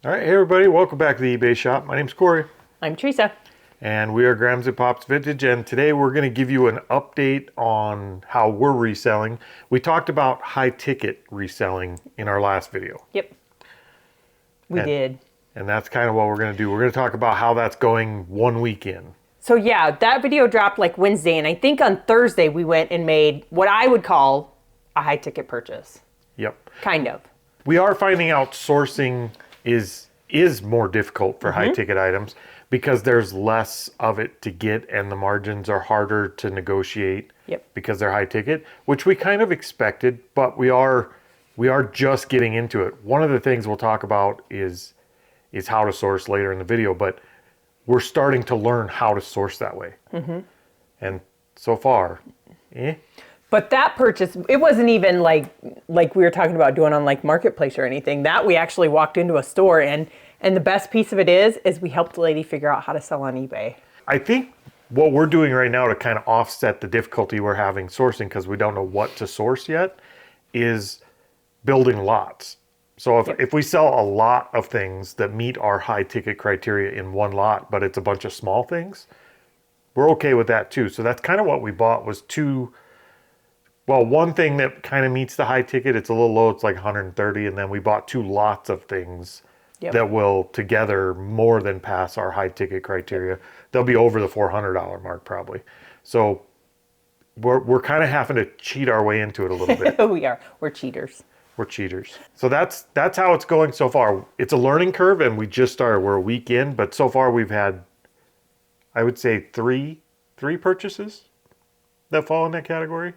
All right, hey everybody, welcome back to the eBay shop. My name's Corey. I'm Teresa. And we are Grams and Pops Vintage, and today we're going to give you an update on how we're reselling. We talked about high ticket reselling in our last video. Yep. We did. And that's kind of what we're going to do. We're going to talk about how that's going 1 week in. So yeah, that video dropped like Wednesday, and I think on Thursday we went and made what I would call a high ticket purchase. Yep. Kind of. We are finding out sourcing is more difficult for high ticket items because there's less of it to get and the margins are harder to negotiate because they're high ticket, which we kind of expected, but we are just getting into it. One of the things we'll talk about is how to source later in the video, but we're starting to learn how to source that way. And so far, But that purchase, it wasn't even like we were talking about doing on like Marketplace or anything. That we actually walked into a store, and the best piece of it is we helped the lady figure out how to sell on eBay. I think what we're doing right now to kind of offset the difficulty we're having sourcing because we don't know what to source yet is building lots. So if we sell a lot of things that meet our high ticket criteria in one lot, but it's a bunch of small things, we're okay with that too. So that's kind of what we bought was one thing that kind of meets the high ticket, it's a little low, it's like 130, and then we bought 2 lots of things that will together more than pass our high ticket criteria. They'll be over the $400 mark probably. So we're kind of having to cheat our way into it a little bit. We are. We're cheaters. We're cheaters. So that's how it's going so far. It's a learning curve, and we just started. We're a week in, but so far we've had, I would say, three purchases that fall in that category.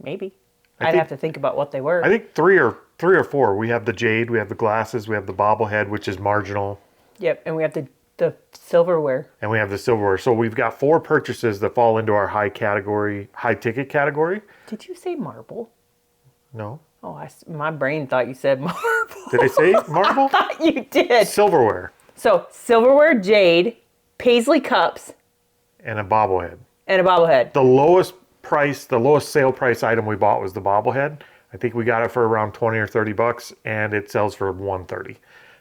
Maybe. I'd have to think about what they were. I think three or four. We have the Jade, we have the glasses, we have the Bobblehead, which is marginal. Yep, and we have the Silverware. And we have the Silverware. So we've got 4 purchases that fall into our high ticket category. Did you say marble? No. Oh, my brain thought you said marble. Did I say marble? I thought you did. Silverware. So Silverware, Jade, Paisley cups. And a Bobblehead. The lowest sale price item we bought was the Bobblehead. I think we got it for around 20 or 30 bucks, and it sells for 130.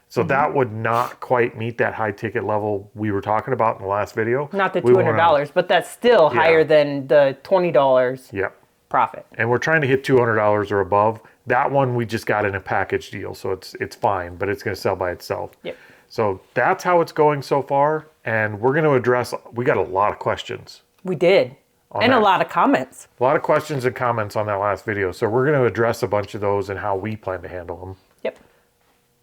So that would not quite meet that high ticket level we were talking about in the last video. Not the $200, but that's still higher than the $20 profit. And we're trying to hit $200 or above. That one we just got in a package deal, so it's fine, but it's going to sell by itself. Yep. So that's how it's going so far, and we're going to address, we got a lot of questions. We did. And a lot of comments. A lot of questions and comments on that last video. So we're going to address a bunch of those and how we plan to handle them. Yep.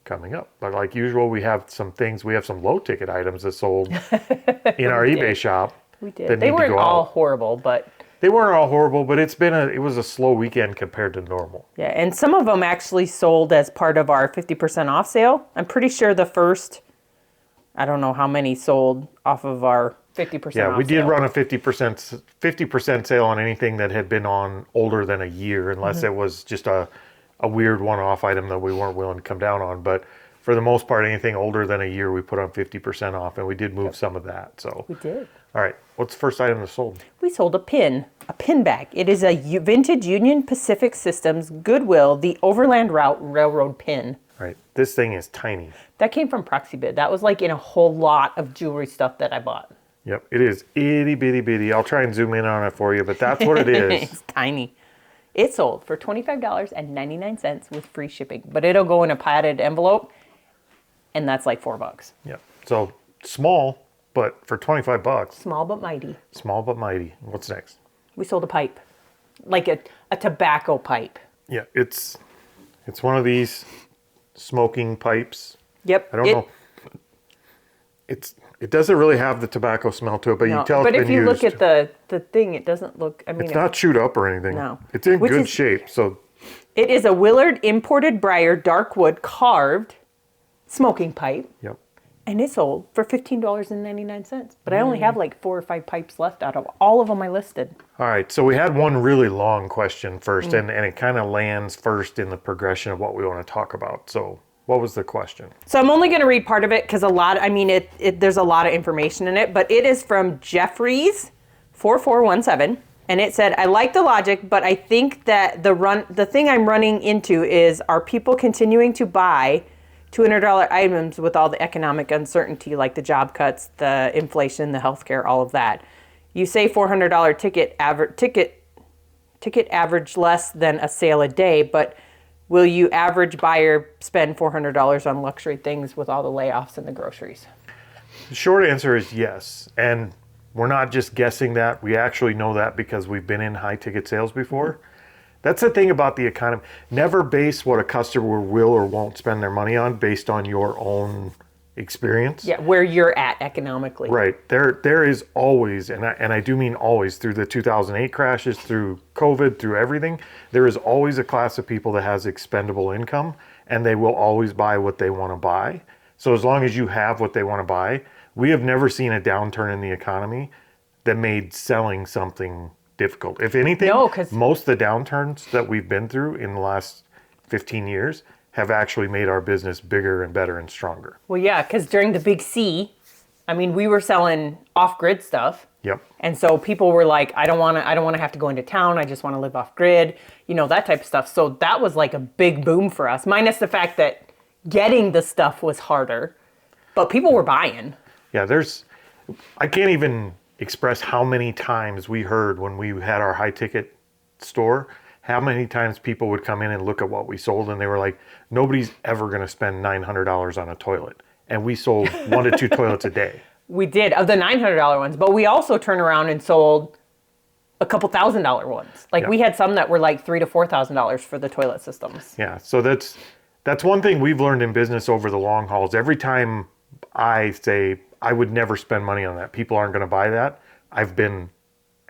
Coming up. But like usual, we have some low ticket items that sold in our eBay shop. We did. They weren't all horrible, but... They weren't all horrible, but it was a slow weekend compared to normal. Yeah, and some of them actually sold as part of our 50% off sale. I'm pretty sure the first, I don't know how many sold off of our 50% off Yeah, we did sale. run a 50% sale on anything that had been on older than a year, unless it was just a weird one-off item that we weren't willing to come down on. But for the most part, anything older than a year, we put on 50% off, and we did move some of that. So We did. All right, what's the first item that sold? We sold a pin bag. It is a vintage Union Pacific Systems Goodwill, the Overland Route Railroad pin. Right, this thing is tiny. That came from Proxy Bid. That was like in a whole lot of jewelry stuff that I bought. Yep, it is itty bitty bitty. I'll try and zoom in on it for you, but that's what it is. It's tiny. It sold for $25.99 with free shipping, but it'll go in a padded envelope, and that's like $4. Yep, so small, but for 25 bucks. Small but mighty. Small but mighty. What's next? We sold a pipe, like a tobacco pipe. Yeah, it's one of these smoking pipes. Yep. I don't know. It doesn't really have the tobacco smell to it, but you can tell it's been used. But if you look at the thing, it doesn't look, I mean... It's not chewed up or anything. No. It's in good shape, so... It is a Willard imported briar dark wood carved smoking pipe. Yep. And it sold for $15.99. But I only have like 4 or 5 pipes left out of all of them I listed. All right, so we had one really long question first, and it kind of lands first in the progression of what we want to talk about. So what was the question? So I'm only going to read part of it because there's a lot of information in it, but it is from Jeffries 4417, and it said, I like the logic, but I think that the thing I'm running into is, are people continuing to buy $200 items with all the economic uncertainty, like the job cuts, the inflation, the healthcare, all of that. You say $400 ticket average less than a sale a day, but will you average buyer spend $400 on luxury things with all the layoffs and the groceries? The short answer is yes. And we're not just guessing that. We actually know that because we've been in high ticket sales before. That's the thing about the economy. Never base what a customer will or won't spend their money on based on your own experience. Yeah, where you're at economically. Right. There is always, and I do mean always, through the 2008 crashes, through COVID, through everything, there is always a class of people that has expendable income, and they will always buy what they want to buy. So as long as you have what they want to buy, we have never seen a downturn in the economy that made selling something difficult. If anything, No, 'cause most of the downturns that we've been through in the last 15 years have actually made our business bigger and better and stronger. Well, yeah, because during the big C, I mean, we were selling off-grid stuff. Yep. And so people were like, I don't want to have to go into town. I just want to live off grid, that type of stuff. So that was like a big boom for us, minus the fact that getting the stuff was harder, but people were buying. Yeah, I can't even express how many times we heard when we had our high ticket store, how many times people would come in and look at what we sold and they were like, nobody's ever going to spend $900 on a toilet. And we sold 1 to 2 toilets a day. We did, of the $900 ones, but we also turned around and sold a couple $1,000 ones. Like Yeah. we had some that were like $3,000 to $4,000 for the toilet systems. Yeah, so that's one thing we've learned in business over the long hauls. Every time I say I would never spend money on that, people aren't going to buy that, I've been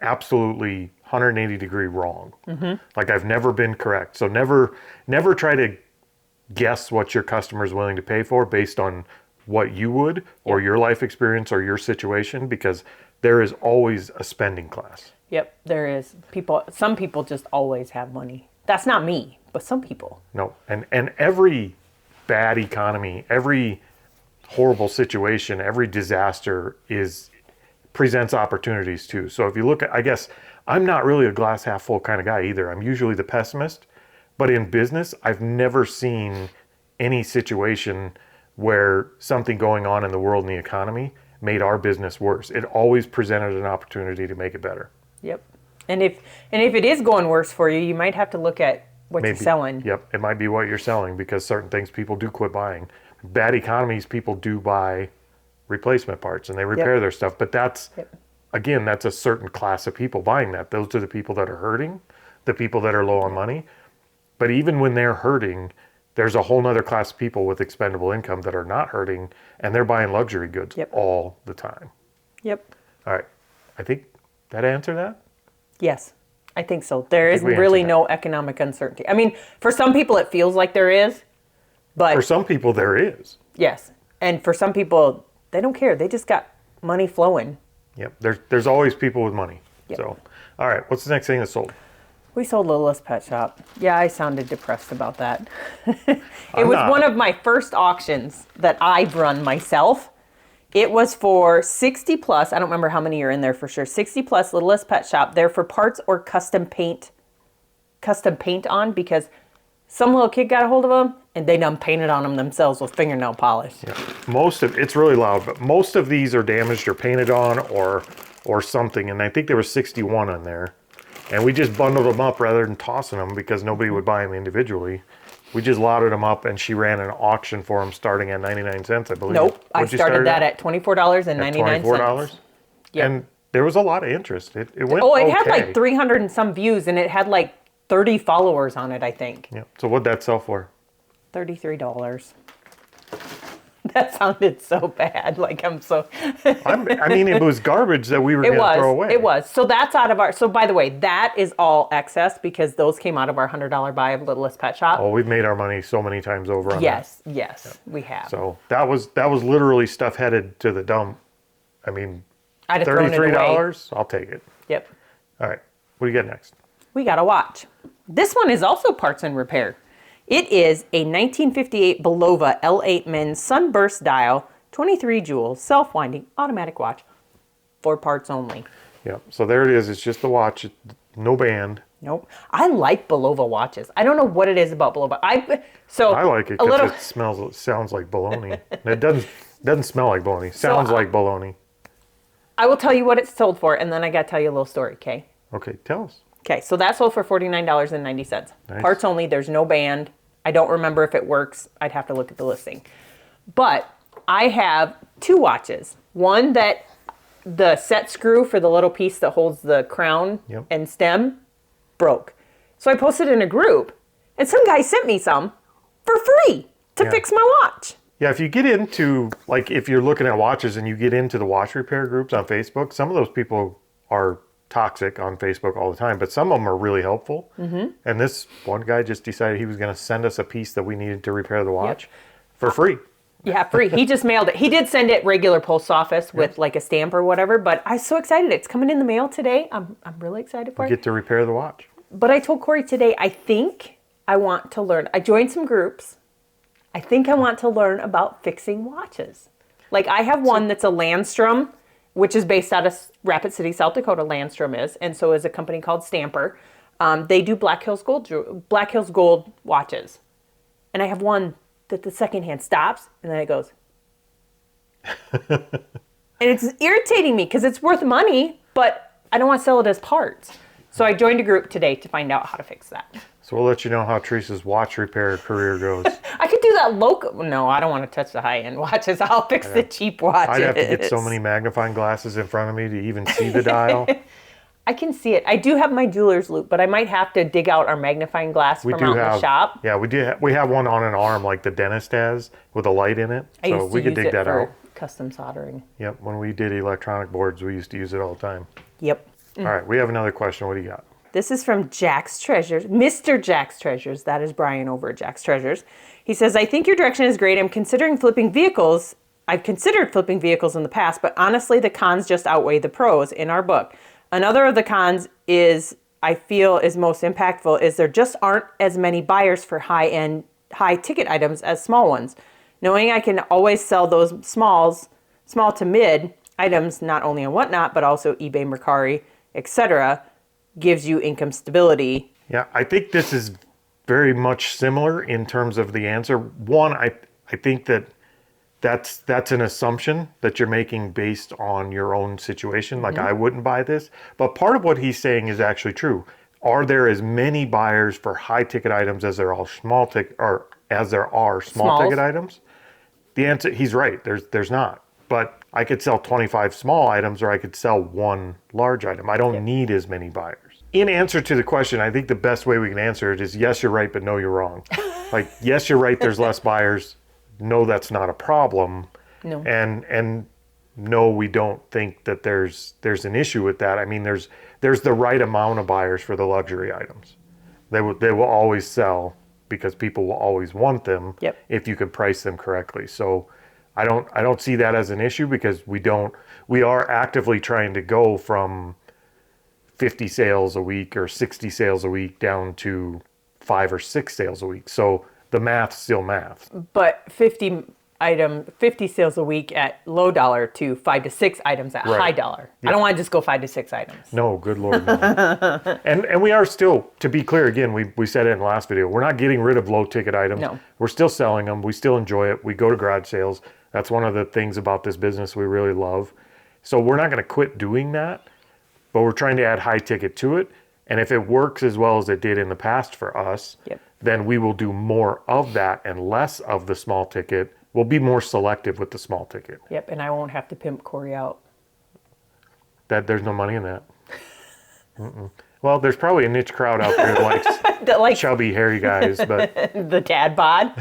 absolutely 180-degree wrong. Mm-hmm. Like I've never been correct. So never try to guess what your customer is willing to pay for based on what you would or your life experience or your situation, because there is always a spending class. Yep, there is. Some people just always have money. That's not me, but some people. No, and every bad economy, every horrible situation, every disaster presents opportunities too. So if you look at, I guess, I'm not really a glass half full kind of guy either. I'm usually the pessimist, but in business, I've never seen any situation where something going on in the world and the economy made our business worse. It always presented an opportunity to make it better. Yep. And if it is going worse for you, you might have to look at what you're selling. Yep, it might be what you're selling, because certain things people do quit buying. Bad economies, people do buy replacement parts and they repair their stuff. But that's, again, that's a certain class of people buying that. Those are the people that are hurting, the people that are low on money. But even when they're hurting, there's a whole nother class of people with expendable income that are not hurting, and they're buying luxury goods all the time. Yep. All right. I think that answered that? Yes, I think so. There is really no economic uncertainty. I mean, for some people it feels like there is, but for some people there is. Yes. And for some people, they don't care. They just got money flowing. Yep. There's always people with money. Yep. So, all right. What's the next thing that sold? We sold Littlest Pet Shop. Yeah, I sounded depressed about that. It was one of my first auctions that I've run myself. It was for 60 plus, I don't remember how many are in there for sure, 60 plus Littlest Pet Shop. They're for parts or custom paint on, because some little kid got a hold of them and they done painted on them themselves with fingernail polish. Yeah. It's really loud, but most of these are damaged or painted on or something. And I think there was 61 on there. And we just bundled them up rather than tossing them, because nobody would buy them individually. We just lotted them up, and she ran an auction for them starting at 99 cents, I believe. Nope, I started that at $24.99. $24? Yep. And there was a lot of interest. It went it had like 300 and some views, and it had like 30 followers on it, I think. Yeah. So what'd that sell for? $33. That sounded so bad. Like I mean, it was garbage that we were going to throw away. It was. So that's out of our. So by the way, that is all excess, because those came out of our $100 buy of Littlest Pet Shop. Oh, we've made our money so many times over on that. Yes, we have. So that was literally stuff headed to the dump. I mean, I'd have thrown it away. $33, I'll take it. Yep. All right. What do you got next? We got a watch. This one is also parts and repair. It is a 1958 Bulova L8 men's sunburst dial, 23 jewels, self-winding automatic watch, 4 parts only. Yeah, so there it is. It's just the watch, no band. Nope. I like Bulova watches. I don't know what it is about Bulova. I like it because it sounds like bologna. It doesn't smell like bologna. Sounds like bologna. I will tell you what it's sold for, and then I got to tell you a little story, okay? Okay, tell us. Okay, so that sold for $49.90. Nice. Parts only. There's no band. I don't remember if it works. I'd have to look at the listing. But I have 2 watches. One that the set screw for the little piece that holds the crown and stem broke. So I posted in a group, and some guy sent me some for free to fix my watch. Yeah, if you get into, like, if you're looking at watches and you get into the watch repair groups on Facebook, some of those people are toxic on Facebook all the time, but some of them are really helpful. Mm-hmm. And this one guy just decided he was going to send us a piece that we needed to repair the watch for free. Yeah, free. He just mailed it. He did send it regular post office with like a stamp or whatever, but I'm so excited. It's coming in the mail today. I'm really excited for it. Get to repair the watch. But I told Corey today, I think I want to learn. I joined some groups. I think I want to learn about fixing watches. Like I have one that's a Landstrom, which is based out of Rapid City, South Dakota. Landstrom is, and so is a company called Stamper. They do Black Hills Gold watches, and I have one that the second hand stops and then it goes. And it's irritating me because it's worth money, but I don't want to sell it as parts. So I joined a group today to find out how to fix that. So we'll let you know how Teresa's watch repair career goes. I could do that local. No, I don't want to touch the high-end watches. I'll fix the cheap watches. I'd have to get so many magnifying glasses in front of me to even see the dial. I can see it. I do have my jeweler's loop, but I might have to dig out our magnifying glass from out in the shop. Yeah, we have one on an arm like the dentist has with a light in it. So we could dig that out. Custom soldering. Yep, when we did electronic boards, we used to use it all the time. Yep. All right, we have another question. What do you got? This is from Jack's Treasures. Mr. Jack's Treasures. That is Brian over at Jack's Treasures. He says, I think your direction is great. I'm considering flipping vehicles. I've considered flipping vehicles in the past, but honestly, the cons just outweigh the pros in our book. Another of the cons I feel is most impactful is there just aren't as many buyers for high-end, high-ticket items as small ones. Knowing I can always sell those small to mid items, not only on Whatnot, but also eBay, Mercari, etc., gives you income stability. Yeah, I think this is very much similar in terms of the answer. One, I think that's an assumption that you're making based on your own situation. Like I wouldn't buy this, but part of what he's saying is actually true. Are there as many buyers for high ticket items as there are small ticket items? The answer, he's right. There's not. But I could sell 25 small items or I could sell one large item. I don't need as many buyers. In answer to the question, I think the best way we can answer it is yes, you're right, but no, you're wrong. Like, yes, you're right, there's less buyers. No, that's not a problem. No. And no, we don't think that there's an issue with that. I mean, there's the right amount of buyers for the luxury items. They will always sell because people will always want them if you can price them correctly. So I don't see that as an issue because we are actively trying to go from 50 sales a week or 60 sales a week down to 5 or 6 sales a week. So the math's still math. But 50 sales a week at low dollar to 5 to 6 items at high dollar. Yeah. I don't want to just go 5 to 6 items. No, good Lord, no. and we are still, to be clear, again, we said it in the last video, we're not getting rid of low ticket items. No. We're still selling them. We still enjoy it. We go to garage sales. That's one of the things about this business we really love. So we're not going to quit doing that, but we're trying to add high ticket to it. And if it works as well as it did in the past for us, then we will do more of that and less of the small ticket. We'll be more selective with the small ticket. Yep, and I won't have to pimp Corey out. There's no money in that. Well, there's probably a niche crowd out there that likes chubby, hairy guys, but the dad bod.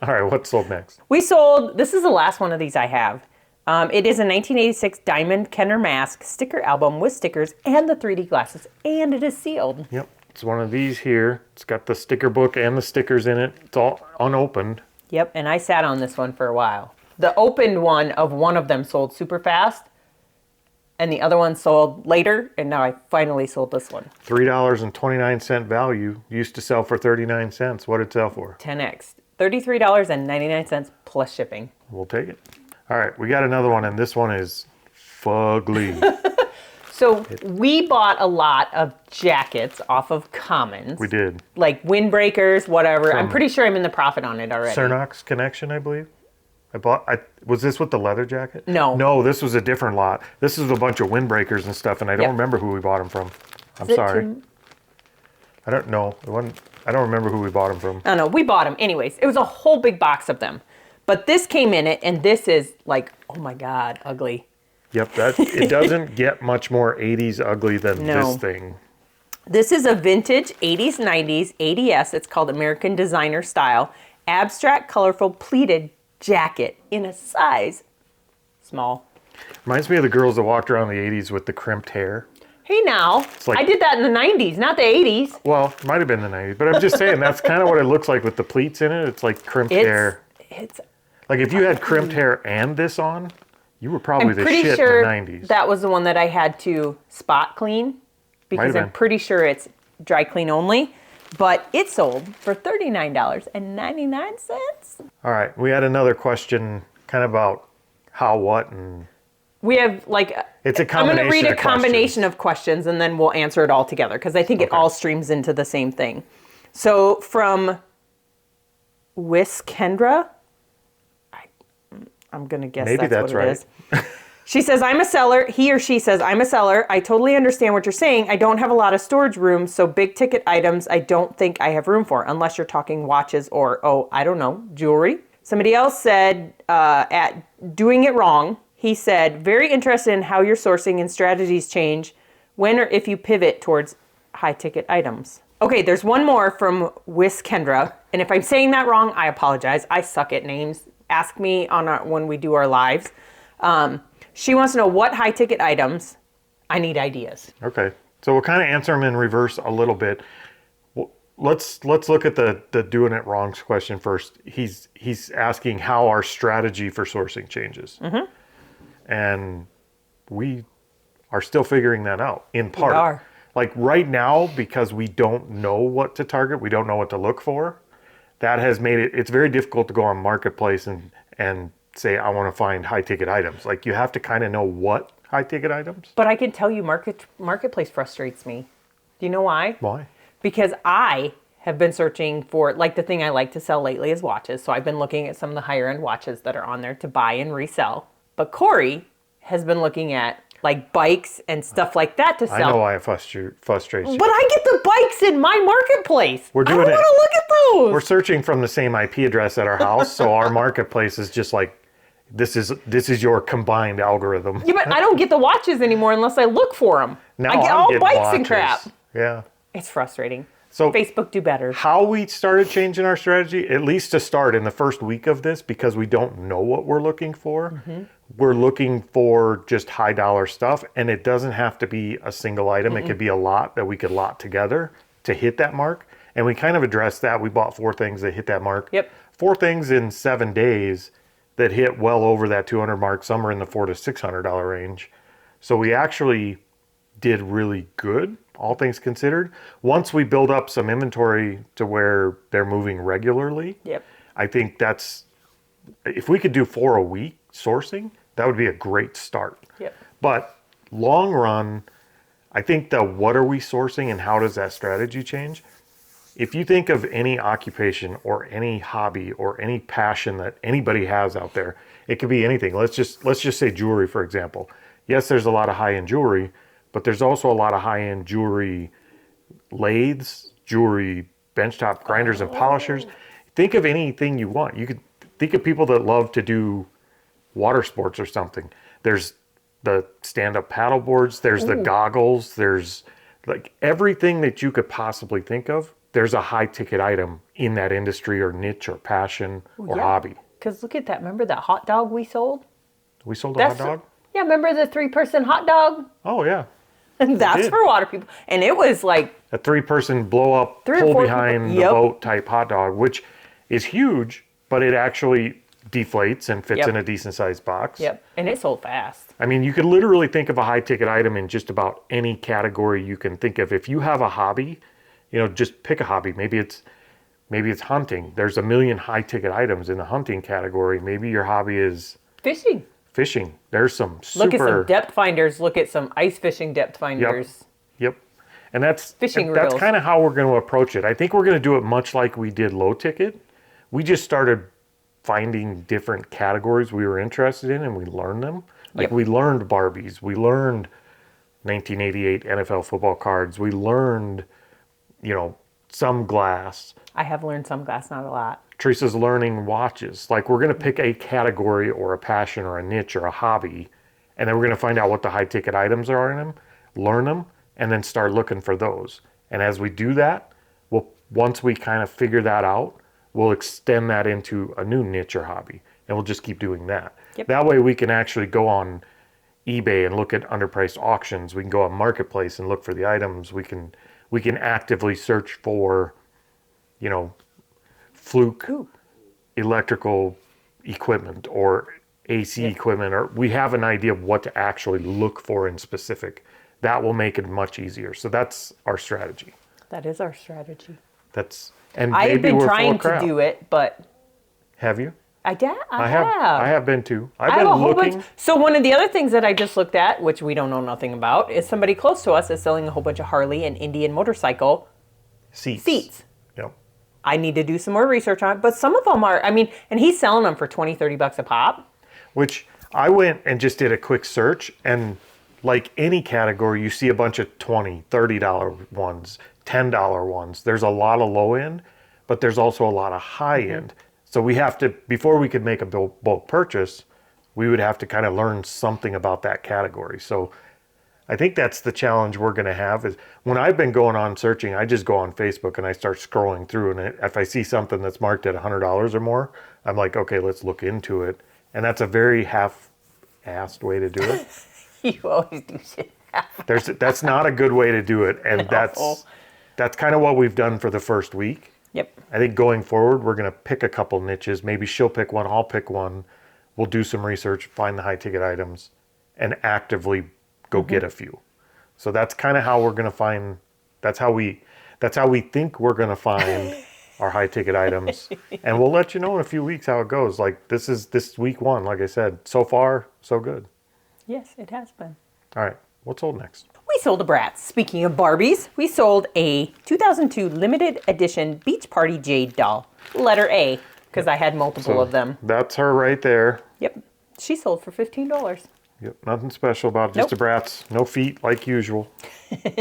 All right, what's sold next? This is the last one of these I have. It is a 1986 Diamond Kenner Mask sticker album with stickers and the 3D glasses, and it is sealed. Yep, it's one of these here. It's got the sticker book and the stickers in it. It's all unopened. Yep, and I sat on this one for a while. The opened one of them sold super fast, and the other one sold later, and now I finally sold this one. $3.29 value. Used to sell for 39 cents. What did it sell for? 10x. $33.99 plus shipping. We'll take it. All right, we got another one, and this one is fugly. So we bought a lot of jackets off of Commons. We did. Like windbreakers, whatever. I'm pretty sure I'm in the profit on it already. Cernox Connection, I believe. Was this with the leather jacket? No. No, this was a different lot. This is a bunch of windbreakers and stuff, and I don't remember who we bought them from. I'm sorry. I don't know. I don't remember who we bought them from. I don't know. We bought them. Anyways, it was a whole big box of them. But this came in it, and this is like, oh my God, ugly. Yep, it doesn't get much more 80s ugly than this thing. This is a vintage 80s, 90s ADS. It's called American Designer Style. Abstract, colorful, pleated jacket in a size small. Reminds me of the girls that walked around the 80s with the crimped hair. Hey now, like, I did that in the 90s, not the 80s. Well, it might have been the 90s, but I'm just saying that's kind of what it looks like with the pleats in it. It's like crimped hair. It's like if you had crimped hair and this on, you were probably the shit sure in the 90s. That was the one that I had to spot clean because I'm pretty sure it's dry clean only. But it sold for $39.99. All right, we had another question kind of about how, what, and... We have like... It's a combination I'm going to read a combination questions. of questions and then we'll answer it all together because I think it all streams into the same thing. So from Wiskendra, I'm going to guess Maybe that's what right. it is. She says, I'm a seller. He or she says, I'm a seller. I totally understand what you're saying. I don't have a lot of storage room, so big ticket items I don't think I have room for, unless you're talking watches or, I don't know, jewelry. Somebody else said, at doing it wrong, he said, very interested in how your sourcing and strategies change when or if you pivot towards high ticket items. Okay, there's one more from Wiskendra, and if I'm saying that wrong, I apologize. I suck at names. Ask me when we do our lives. She wants to know what high ticket items. I need ideas. Okay, so we'll kind of answer them in reverse a little bit. Let's look at the doing it wrong question first. He's asking how our strategy for sourcing changes, and we are still figuring that out in part. We are. Like right now, because we don't know what to target, we don't know what to look for. That has made it's very difficult to go on Marketplace and say, I want to find high ticket items. Like you have to kind of know what high ticket items. But I can tell you Marketplace frustrates me. Do you know why? Why? Because I have been searching for, like the thing I like to sell lately is watches. So I've been looking at some of the higher end watches that are on there to buy and resell. But Corey has been looking at like bikes and stuff like that to sell. I know why it frustrates you. But I get the bikes in my Marketplace. We're doing I don't want to look at those. We're searching from the same IP address at our house, so our Marketplace is just like, this is your combined algorithm. Yeah, but I don't get the watches anymore unless I look for them. Now I get I'm all getting bikes watches. and crap. Yeah. It's frustrating. So Facebook, do better. How we started changing our strategy, at least to start in the first week of this, because we don't know what we're looking for. We're looking for just high dollar stuff, and it doesn't have to be a single item. It could be a lot that we could lot together to hit that mark. And we kind of addressed that. We bought 4 things that hit that mark. Yep. 4 things in 7 days that hit well over that 200 mark. Some are in the $400 to $600 range. So we actually did really good, all things considered. Once we build up some inventory to where they're moving regularly, I think that's, if we could do 4 a week sourcing, that would be a great start. But long run, I think the what are we sourcing and how does that strategy change? If you think of any occupation or any hobby or any passion that anybody has out there, it could be anything. Let's just say jewelry, for example. Yes, there's a lot of high-end jewelry, but there's also a lot of high-end jewelry lathes, jewelry benchtop grinders and polishers. Think of anything you want. You could think of people that love to do water sports or something. There's the stand-up paddle boards, there's the goggles, there's like everything that you could possibly think of. There's a high ticket item in that industry or niche or passion or hobby. Because look at that. Remember that hot dog we sold? We sold a hot dog? Yeah, remember the 3-person hot dog? Oh, yeah. That's for water people. And it was like a 3-person blow up, pull behind the boat type hot dog, which is huge, but it actually deflates and fits in a decent sized box. And it sold fast. I mean, you could literally think of a high ticket item in just about any category you can think of. If you have a hobby, you know, just pick a hobby. Maybe it's hunting. There's a million high ticket items in the hunting category. Maybe your hobby is fishing. There's some Look at some super, depth finders. Look at some ice fishing depth finders. yep. And that's Fishing that's reels. kind of how we're going to approach it. I think we're going to do it much like we did low ticket. We just started finding different categories we were interested in, and we learned them. Like Yep. we learned Barbies, we learned 1988 NFL football cards, we learned, some glass. I have learned some glass, not a lot. Teresa's learning watches. Like we're going to pick a category or a passion or a niche or a hobby, and then we're going to find out what the high ticket items are in them, learn them, and then start looking for those. And as we do that, once we kind of figure that out, we'll extend that into a new niche or hobby, and we'll just keep doing that. Yep. That way we can actually go on eBay and look at underpriced auctions. We can go on Marketplace and look for the items. We can actively search for, fluke electrical equipment or AC equipment, or we have an idea of what to actually look for in specific. That will make it much easier. So that's our strategy. That is our strategy. And I have maybe been we're full trying of crap. to do it, but Have you? I I have been too. I I've have been a whole looking. bunch. So one of the other things that I just looked at, which we don't know nothing about, is somebody close to us is selling a whole bunch of Harley and Indian motorcycle seats. Yep. I need to do some more research on it, but some of them are, and he's selling them for 20, 30 bucks a pop. Which I went and just did a quick search, and like any category, you see a bunch of $20, $30 ones, $10 ones. There's a lot of low end, but there's also a lot of high end. So we have to, before we could make a bulk purchase, we would have to kind of learn something about that category. So I think that's the challenge we're going to have is when I've been going on searching, I just go on Facebook and I start scrolling through. And if I see something that's marked at $100 or more, I'm like, okay, let's look into it. And that's a very half-assed way to do it. You always do shit. That's not a good way to do it. And No. that's kind of what we've done for the first week. Yep. I think going forward, we're going to pick a couple niches. Maybe she'll pick one, I'll pick one. We'll do some research, find the high ticket items, and actively go get a few. So that's kind of how we're going to find, that's how we think we're going to find our high ticket items. And we'll let you know in a few weeks how it goes. Like this week one, like I said, so far, so good. Yes, it has been. All right, what's sold next? We sold a Bratz. Speaking of Barbies, we sold a 2002 limited edition Beach Party Jade doll. Letter A, because I had multiple of them. That's her right there. Yep. She sold for $15. Yep, nothing special about it, just a Bratz. No feet, like usual.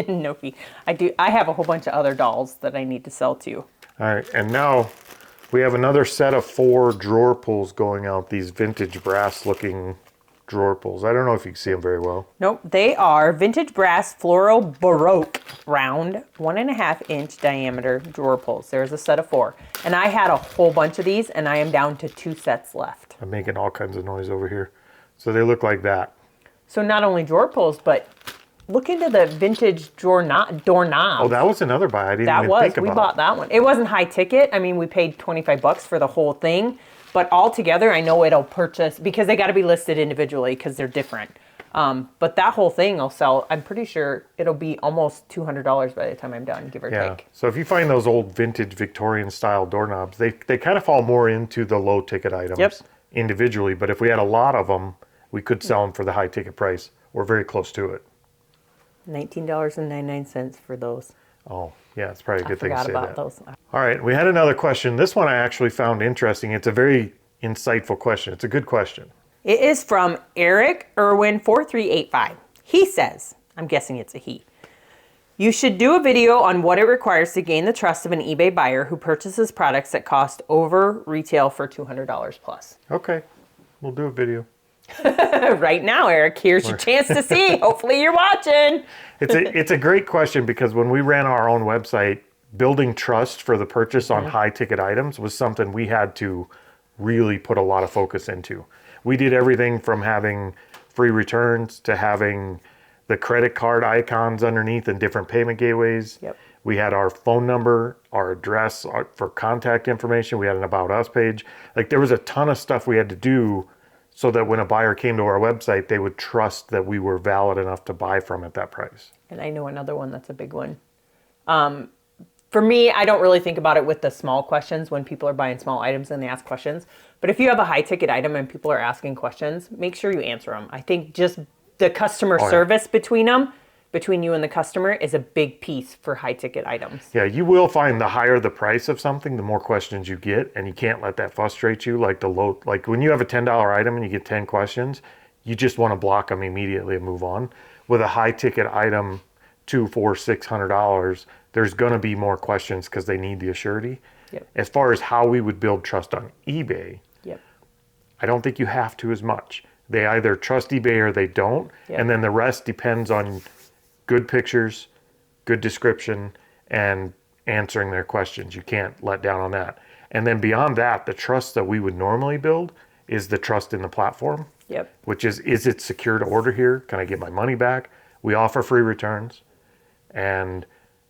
No fee. I have a whole bunch of other dolls that I need to sell too. All right, and now we have another set of 4 drawer pulls going out, these vintage brass looking drawer pulls. I don't know if you can see them very well. Nope, they are vintage brass floral baroque round 1.5 inch diameter drawer pulls. There's a set of 4. And I had a whole bunch of these and I am down to 2 sets left. I'm making all kinds of noise over here. So they look like that. So not only drawer pulls, but look into the vintage doorknobs. Oh, that was another buy. I didn't even think about. We bought that one. It wasn't high ticket. I mean, we paid 25 bucks for the whole thing. But altogether, I know it'll purchase, because they got to be listed individually because they're different. But that whole thing will sell, I'm pretty sure it'll be almost $200 by the time I'm done, give or take. So if you find those old vintage Victorian style doorknobs, they kind of fall more into the low ticket items individually. But if we had a lot of them, we could sell them for the high ticket price. We're very close to it. $19.99 for those. Oh, yeah, it's probably a good thing to say forgot that. about those. All right, we had another question. This one I actually found interesting. It's a very insightful question. It's a good question. It is from Eric Irwin 4385. He says, I'm guessing it's a he. You should do a video on what it requires to gain the trust of an eBay buyer who purchases products that cost over retail for $200 plus. Okay, we'll do a video. Right now, Eric, here's your chance to see. Hopefully you're watching. It's a great question because when we ran our own website, building trust for the purchase on high ticket items was something we had to really put a lot of focus into. We did everything from having free returns to having the credit card icons underneath and different payment gateways. Yep. We had our phone number, our address for contact information. We had an About Us page. Like there was a ton of stuff we had to do so that when a buyer came to our website, they would trust that we were valid enough to buy from at that price. And I know another one that's a big one. For me, I don't really think about it with the small questions when people are buying small items and they ask questions. But if you have a high ticket item and people are asking questions, make sure you answer them. I think just the customer service between you and the customer is a big piece for high ticket items. Yeah, you will find the higher the price of something, the more questions you get, and you can't let that frustrate you. Like when you have a $10 item and you get 10 questions, you just want to block them immediately and move on. With a high ticket item, $200, $400, $600, there's going to be more questions because they need the assurity. Yep. As far as how we would build trust on eBay, Yep. I don't think you have to as much. They either trust eBay or they don't, Yep. and then the rest depends on good pictures, good description, and answering their questions. You can't let down on that. And then beyond that, the trust that we would normally build is the trust in the platform. Yep. Which is it secure to order here? Can I get my money back? We offer free returns, and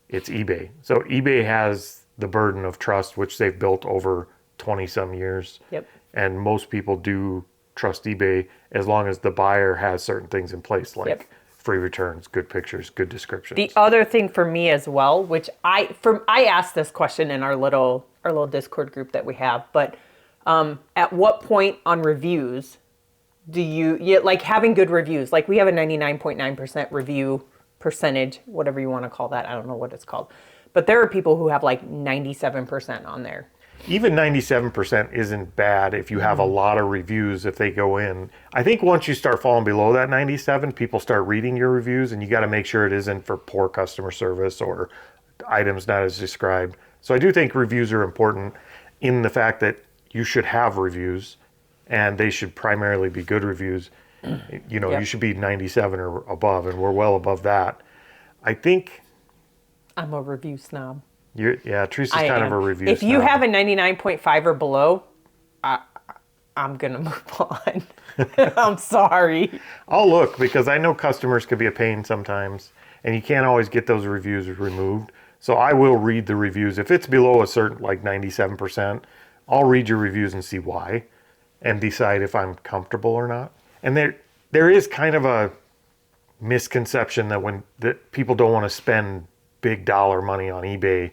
it's eBay. So eBay has the burden of trust, which they've built over 20 some years. Yep. And most people do trust eBay as long as the buyer has certain things in place, like free returns, good pictures, good descriptions. The other thing for me as well, which I asked this question in our little Discord group that we have, but at what point on reviews do you like having good reviews? Like we have a 99.9% review percentage, whatever you want to call that. I don't know what it's called. But there are people who have like 97% on there. Even 97% isn't bad if you have a lot of reviews if they go in. I think once you start falling below that 97, people start reading your reviews, and you got to make sure it isn't for poor customer service or items not as described. So I do think reviews are important in the fact that you should have reviews, and they should primarily be good reviews. You know, you should be 97 or above, and we're well above that. I think I'm a review snob. Teresa's kind of a review If you snob. have a 99.5 or below, I'm going to move on. I'm sorry. I'll look because I know customers can be a pain sometimes, and you can't always get those reviews removed. So I will read the reviews. If it's below a certain, like 97%, I'll read your reviews and see why and decide if I'm comfortable or not. And there is kind of a misconception that people don't want to spend big dollar money on eBay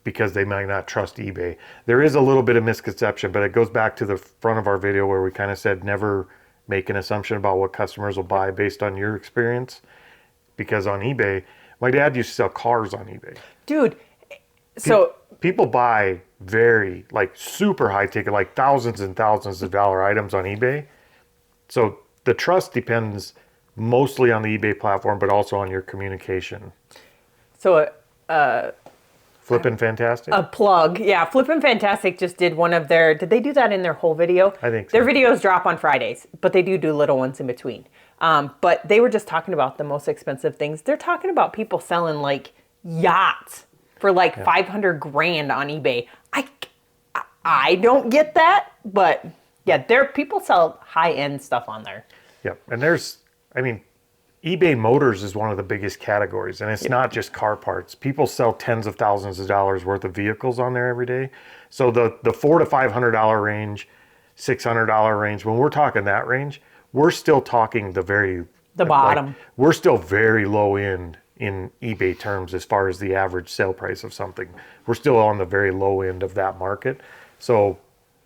because they might not trust eBay. There is a little bit of misconception, but it goes back to the front of our video where we kind of said never make an assumption about what customers will buy based on your experience. Because on eBay, my dad used to sell cars on eBay. Dude, so people buy very, like, super high ticket, like thousands and thousands of dollar items on eBay. So the trust depends mostly on the eBay platform, but also on your communication. So Flippin' Fantastic? a plug. Yeah, Flippin' Fantastic just did one of their, did they do that in their whole video? I think so. Their videos drop on Fridays, but they do little ones in between. But they were just talking about the most expensive things. They're talking about people selling like yachts for like 500 grand on eBay. I don't get that, but yeah, people sell high-end stuff on there. Yep. And eBay Motors is one of the biggest categories, and it's not just car parts. People sell tens of thousands of dollars worth of vehicles on there every day. So the $400 to $500 range, $600 range, when we're talking that range, we're still talking the bottom. Like, we're still very low end in eBay terms as far as the average sale price of something. We're still on the very low end of that market. So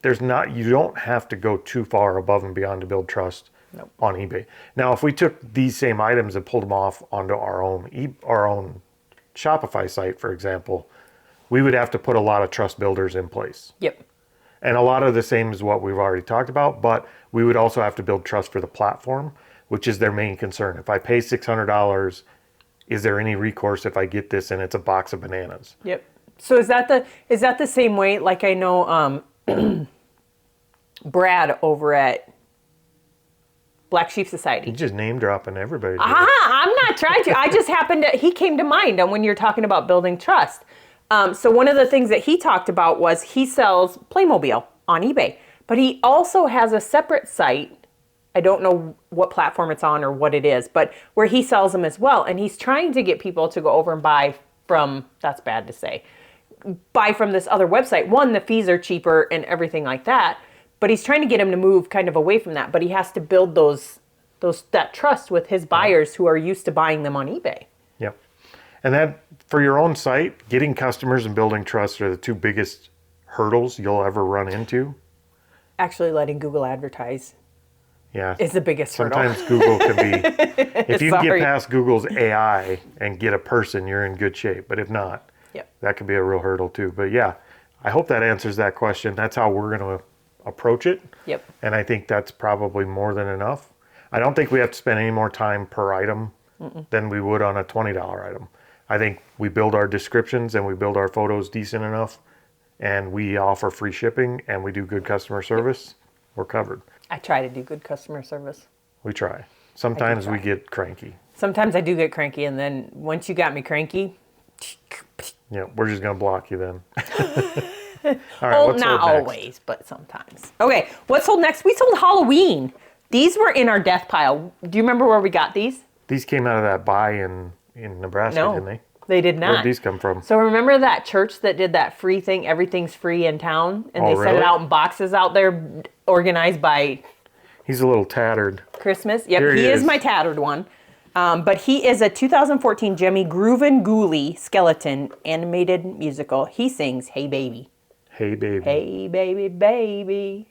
you don't have to go too far above and beyond to build trust on eBay. Now, if we took these same items and pulled them off onto our own Shopify site, for example, we would have to put a lot of trust builders in place. Yep. And a lot of the same as what we've already talked about, but we would also have to build trust for the platform, which is their main concern. If I pay $600, is there any recourse if I get this and it's a box of bananas? Yep. So is that the same way? Like I know Brad over at Black Sheep Society. You just name dropping everybody. I'm not trying to. I just he came to mind on when you're talking about building trust. So one of the things that he talked about was he sells Playmobil on eBay, but he also has a separate site. I don't know what platform it's on or what it is, but where he sells them as well. And he's trying to get people to go over and buy from, that's bad to say, buy from this other website. One, the fees are cheaper and everything like that. But he's trying to get him to move kind of away from that. But he has to build that trust with his buyers who are used to buying them on eBay. Yep. And that, for your own site, getting customers and building trust are the two biggest hurdles you'll ever run into. actually letting Google advertise Yeah. is the biggest hurdle. Sometimes Google can be, if you can Sorry. get past Google's AI and get a person, you're in good shape. But if not, Yep. that could be a real hurdle too. But yeah, I hope that answers that question. That's how we're going to approach it. Yep. And I think that's probably more than enough. I don't think we have to spend any more time per item than we would on a $20 item. I think we build our descriptions and we build our photos decent enough, and we offer free shipping and we do good customer service. We're covered. I try to do good customer service. We try. Sometimes we try. get cranky. Sometimes I do get cranky, and then once you got me cranky, Yeah, we're just going to block you then. All right, well, what's not sold next? always, but sometimes. Okay, what sold next? We sold Halloween. These were in our death pile. Do you remember where we got these? These came out of that buy in Nebraska, No, didn't they? they did Where not. did these come from? So remember that church that did that free thing, everything's free in town? And Oh, they set really? it out in boxes out there, organized by He's a little tattered. Christmas. Yep, Here he he is is. my tattered one. But he is a 2014 Jemmy Groovin' Ghoulie skeleton animated musical. He sings "Hey Baby." Hey, baby. Hey baby, baby.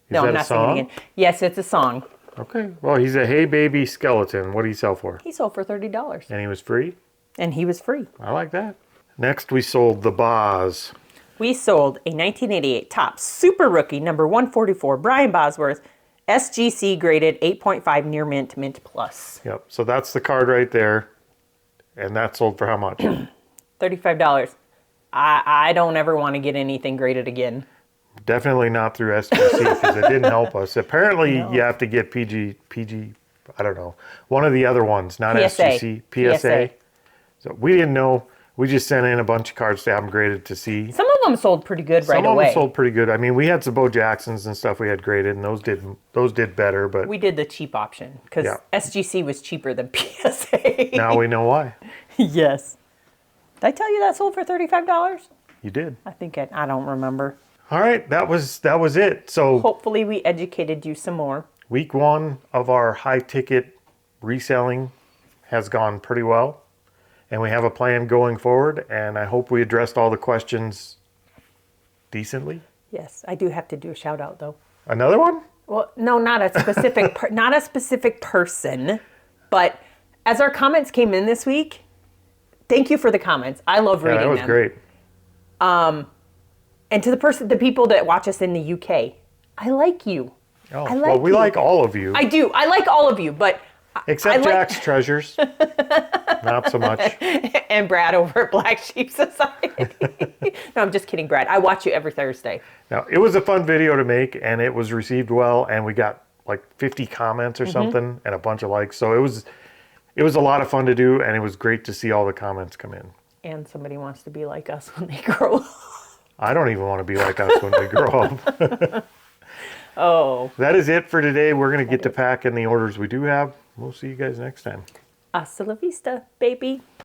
Is No, that I'm a not song? singing again. Yes, it's a song. Okay. Well, he's a hey baby skeleton. What do you sell for? He sold for $30. And he was free? And he was free. I like that. Next, we sold the Boz. We sold a 1988 Topps Super Rookie number 144 Brian Bosworth SGC graded 8.5 near mint, mint plus. Yep. So that's the card right there. And that sold for how much? $35. I don't ever want to get anything graded again. Definitely not through SGC because it didn't help us. Apparently, No. you have to get PG, I don't know, one of the other ones, not PSA. SGC, PSA. So we didn't know. We just sent in a bunch of cards to have them graded to see. Some of them sold pretty good right Some of away. them sold pretty good. I mean, we had some Bo Jacksons and stuff we had graded, and those did better. But We did the cheap option because Yeah. SGC was cheaper than PSA. now we know why. Yes. Did I tell you that sold for $35? You did. I think I don't remember. All right, that was it. So Hopefully we educated you some more. week one of our high ticket reselling has gone pretty well, and we have a plan going forward. And I hope we addressed all the questions decently. Yes, I do have to do a shout out though. Another one? Well, no, not a specific not a specific person, but as our comments came in this week, thank you for the comments. I love Yeah, reading that was them. great. And to the people that watch us in the UK, I like you. Oh, I like well, we you. like all of you, I do. I like all of you, but except I like- Jack's treasures. Not so much. and Brad over at Black Sheep Society. No, I'm just kidding, Brad. I watch you every Thursday. Now, it was a fun video to make, and it was received well, and we got like 50 comments or Mm-hmm. something and a bunch of likes. So it was a lot of fun to do, and it was great to see all the comments come in. And somebody wants to be like us when they grow up. I don't even want to be like us when we grow up. Oh. That is it for today. We're going to get to packing the orders we do have. We'll see you guys next time. Hasta la vista, baby.